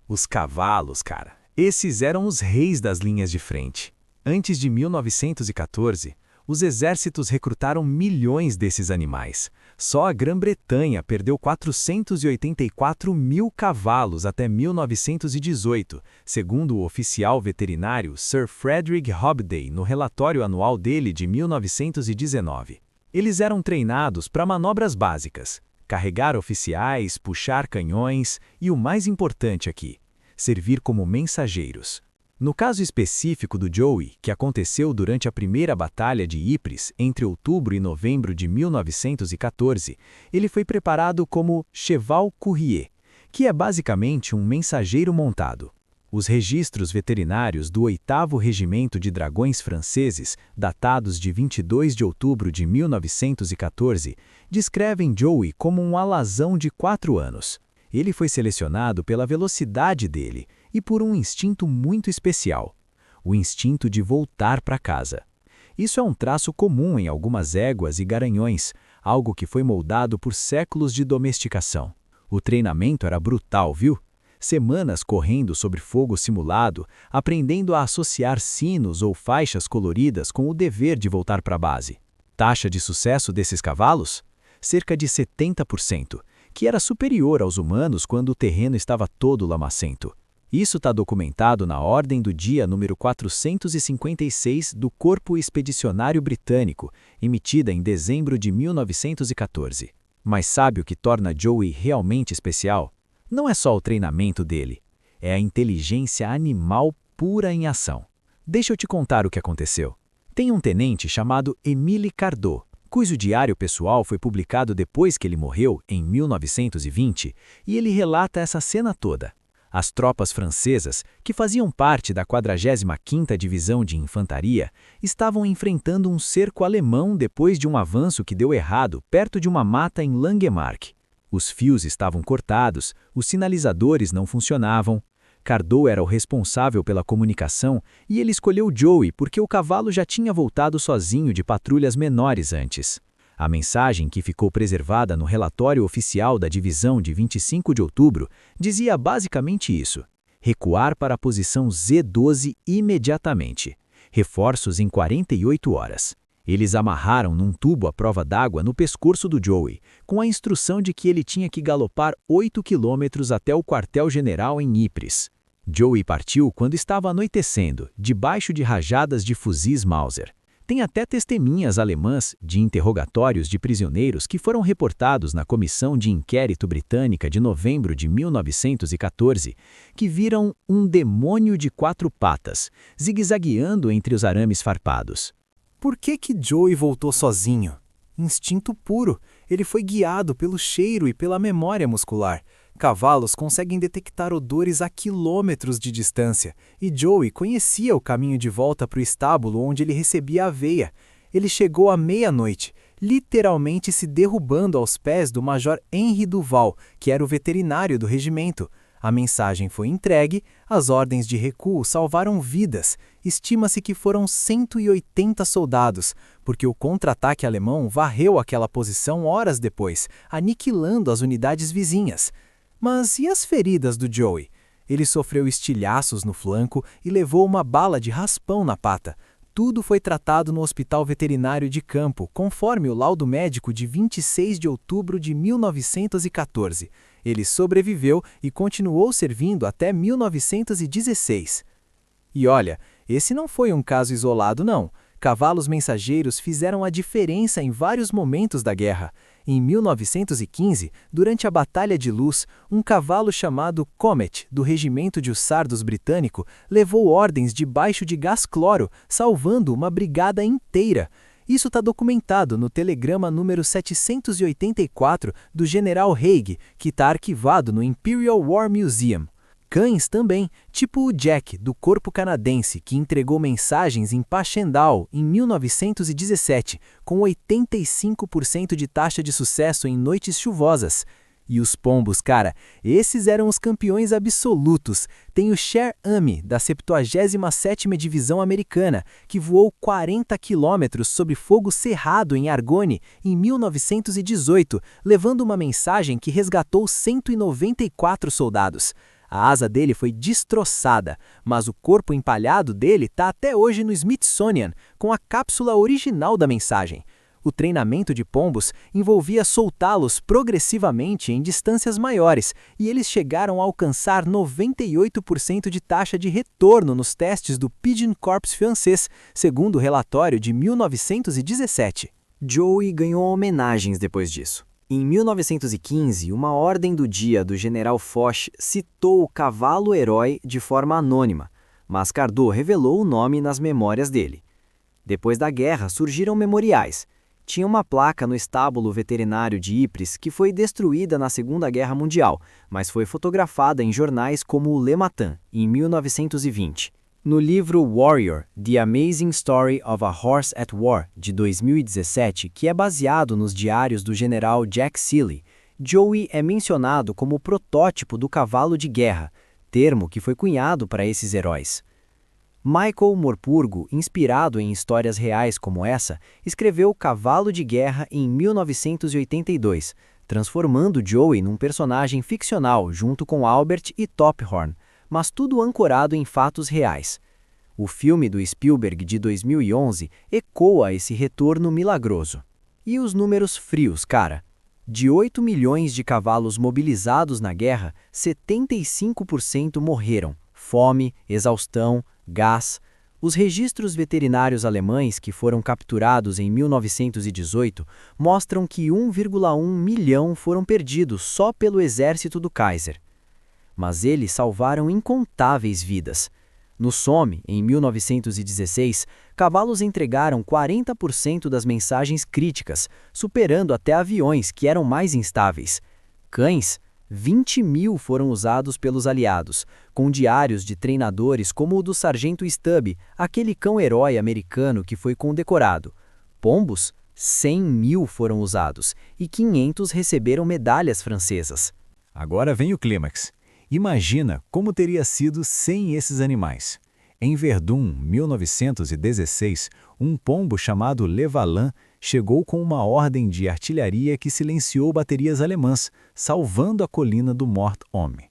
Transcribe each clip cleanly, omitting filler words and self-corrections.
Os cavalos, cara. Esses eram os reis das linhas de frente. Antes de 1914, os exércitos recrutaram milhões desses animais. Só a Grã-Bretanha perdeu 484 mil cavalos até 1918, segundo o oficial veterinário Sir Frederick Hobday no relatório anual dele de 1919. Eles eram treinados para manobras básicas: carregar oficiais, puxar canhões e, o mais importante aqui, servir como mensageiros. No caso específico do Joey, que aconteceu durante a primeira batalha de Ypres, entre outubro e novembro de 1914, ele foi preparado como cheval courrier, que é basicamente um mensageiro montado. Os registros veterinários do 8º Regimento de Dragões Franceses, datados de 22 de outubro de 1914, descrevem Joey como um alazão de 4 anos. Ele foi selecionado pela velocidade dele e por um instinto muito especial: o instinto de voltar para casa. Isso é um traço comum em algumas éguas e garanhões, algo que foi moldado por séculos de domesticação. O treinamento era brutal, viu? Semanas correndo sobre fogo simulado, aprendendo a associar sinos ou faixas coloridas com o dever de voltar para a base. Taxa de sucesso desses cavalos? Cerca de 70%, que era superior aos humanos quando o terreno estava todo lamacento. Isso está documentado na Ordem do Dia número 456 do Corpo Expedicionário Britânico, emitida em dezembro de 1914. Mas sabe o que torna Joey realmente especial? Não é só o treinamento dele, é a inteligência animal pura em ação. Deixa eu te contar o que aconteceu. Tem um tenente chamado Émile Cardot, cujo diário pessoal foi publicado depois que ele morreu, em 1920, e ele relata essa cena toda. As tropas francesas, que faziam parte da 45ª Divisão de Infantaria, estavam enfrentando um cerco alemão depois de um avanço que deu errado perto de uma mata em Langemarck. Os fios estavam cortados, os sinalizadores não funcionavam. Cardot era o responsável pela comunicação e ele escolheu Joey porque o cavalo já tinha voltado sozinho de patrulhas menores antes. A mensagem, que ficou preservada no relatório oficial da divisão de 25 de outubro, dizia basicamente isso: recuar para a posição Z12 imediatamente. Reforços em 48 horas. Eles amarraram num tubo à prova d'água no pescoço do Joey, com a instrução de que ele tinha que galopar 8 quilômetros até o quartel-general em Ypres. Joey partiu quando estava anoitecendo, debaixo de rajadas de fuzis Mauser. Tem até testemunhas alemãs de interrogatórios de prisioneiros que foram reportados na Comissão de Inquérito Britânica de novembro de 1914, que viram um demônio de 4 patas, zigue-zagueando entre os arames farpados. Por que Joey voltou sozinho? Instinto puro. Ele foi guiado pelo cheiro e pela memória muscular. Cavalos conseguem detectar odores a quilômetros de distância, e Joey conhecia o caminho de volta para o estábulo onde ele recebia a aveia. Ele chegou à meia-noite, literalmente se derrubando aos pés do Major Henry Duval, que era o veterinário do regimento. A mensagem foi entregue, as ordens de recuo salvaram vidas. Estima-se que foram 180 soldados, porque o contra-ataque alemão varreu aquela posição horas depois, aniquilando as unidades vizinhas. Mas e as feridas do Joey? Ele sofreu estilhaços no flanco e levou uma bala de raspão na pata. Tudo foi tratado no Hospital Veterinário de Campo, conforme o laudo médico de 26 de outubro de 1914. Ele sobreviveu e continuou servindo até 1916. E olha, esse não foi um caso isolado, não. Cavalos mensageiros fizeram a diferença em vários momentos da guerra. Em 1915, durante a Batalha de Luz, um cavalo chamado Comet, do Regimento de Hussardos britânico, levou ordens debaixo de gás cloro, salvando uma brigada inteira. Isso está documentado no telegrama número 784 do General Haig, que está arquivado no Imperial War Museum. Cães também, tipo o Jack, do Corpo Canadense, que entregou mensagens em Passchendaele em 1917, com 85% de taxa de sucesso em noites chuvosas. E os pombos, cara, esses eram os campeões absolutos. Tem o Sher Ami, da 77ª Divisão Americana, que voou 40 quilômetros sob fogo cerrado em Argonne em 1918, levando uma mensagem que resgatou 194 soldados. A asa dele foi destroçada, mas o corpo empalhado dele está até hoje no Smithsonian, com a cápsula original da mensagem. O treinamento de pombos envolvia soltá-los progressivamente em distâncias maiores, e eles chegaram a alcançar 98% de taxa de retorno nos testes do Pigeon Corps francês, segundo o relatório de 1917. Joey ganhou homenagens depois disso. Em 1915, uma ordem do dia do general Foch citou o cavalo-herói de forma anônima, mas Cardo revelou o nome nas memórias dele. Depois da guerra, surgiram memoriais. Tinha uma placa no estábulo veterinário de Ypres que foi destruída na Segunda Guerra Mundial, mas foi fotografada em jornais como o Le Matin, em 1920. No livro Warrior, The Amazing Story of a Horse at War, de 2017, que é baseado nos diários do general Jack Seeley, Joey é mencionado como o protótipo do cavalo de guerra, termo que foi cunhado para esses heróis. Michael Morpurgo, inspirado em histórias reais como essa, escreveu Cavalo de Guerra em 1982, transformando Joey num personagem ficcional junto com Albert e Tophorn, mas tudo ancorado em fatos reais. O filme do Spielberg de 2011 ecoa esse retorno milagroso. E os números frios, cara? De 8 milhões de cavalos mobilizados na guerra, 75% morreram. Fome, exaustão, gás. Os registros veterinários alemães que foram capturados em 1918 mostram que 1,1 milhão foram perdidos só pelo exército do Kaiser. Mas eles salvaram incontáveis vidas. No Somme, em 1916, cavalos entregaram 40% das mensagens críticas, superando até aviões que eram mais instáveis. Cães, 20 mil foram usados pelos aliados, com diários de treinadores como o do Sargento Stubb, aquele cão-herói americano que foi condecorado. Pombos, 100 mil foram usados e 500 receberam medalhas francesas. Agora vem o clímax. Imagina como teria sido sem esses animais. Em Verdun, 1916, um pombo chamado Levalan chegou com uma ordem de artilharia que silenciou baterias alemãs, salvando a colina do Mort-Homme.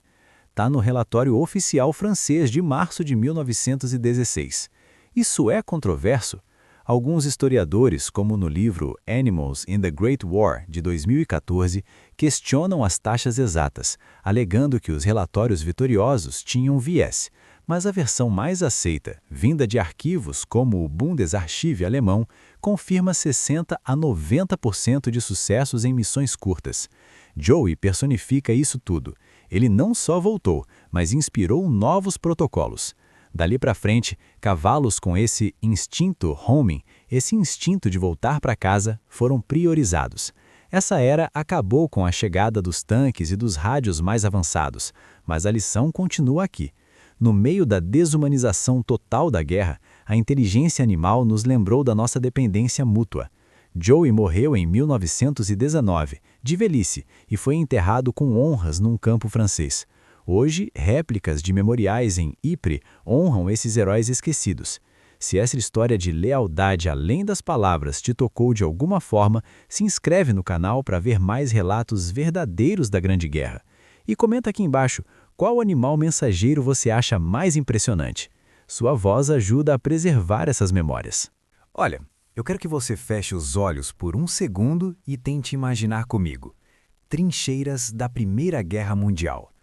Está no relatório oficial francês de março de 1916. Isso é controverso? Alguns historiadores, como no livro Animals in the Great War, de 2014, questionam as taxas exatas, alegando que os relatórios vitoriosos tinham viés, mas a versão mais aceita, vinda de arquivos como o Bundesarchiv alemão, confirma 60 a 90% de sucessos em missões curtas. Joey personifica isso tudo. Ele não só voltou, mas inspirou novos protocolos. Dali para frente, cavalos com esse instinto homing, esse instinto de voltar para casa, foram priorizados. Essa era acabou com a chegada dos tanques e dos rádios mais avançados, mas a lição continua aqui. No meio da desumanização total da guerra, a inteligência animal nos lembrou da nossa dependência mútua. Joey morreu em 1919, de velhice, e foi enterrado com honras num campo francês. Hoje, réplicas de memoriais em Ypres honram esses heróis esquecidos. Se essa história de lealdade além das palavras te tocou de alguma forma, se inscreve no canal para ver mais relatos verdadeiros da Grande Guerra. E comenta aqui embaixo qual animal mensageiro você acha mais impressionante. Sua voz ajuda a preservar essas memórias. Olha, eu quero que você feche os olhos por um segundo e tente imaginar comigo. Trincheiras da Primeira Guerra Mundial.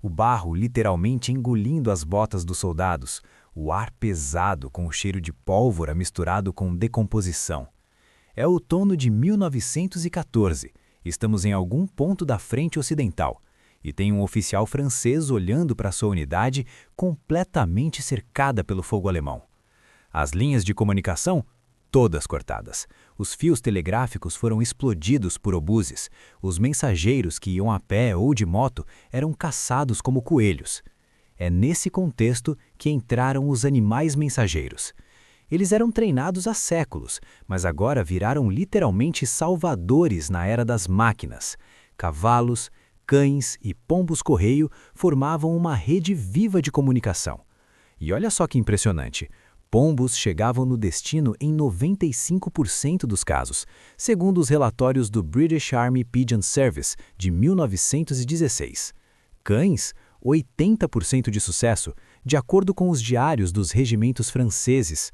O barro literalmente engolindo as botas dos soldados, o ar pesado com o cheiro de pólvora misturado com decomposição. É outono de 1914, estamos em algum ponto da frente ocidental, e tem um oficial francês olhando para sua unidade completamente cercada pelo fogo alemão. As linhas de comunicação, todas cortadas. Os fios telegráficos foram explodidos por obuses. Os mensageiros que iam a pé ou de moto eram caçados como coelhos. É nesse contexto que entraram os animais mensageiros. Eles eram treinados há séculos, mas agora viraram literalmente salvadores na era das máquinas. Cavalos, cães e pombos-correio formavam uma rede viva de comunicação. E olha só que impressionante. Pombos chegavam no destino em 95% dos casos, segundo os relatórios do British Army Pigeon Service, de 1916. Cães, 80% de sucesso, de acordo com os diários dos regimentos franceses.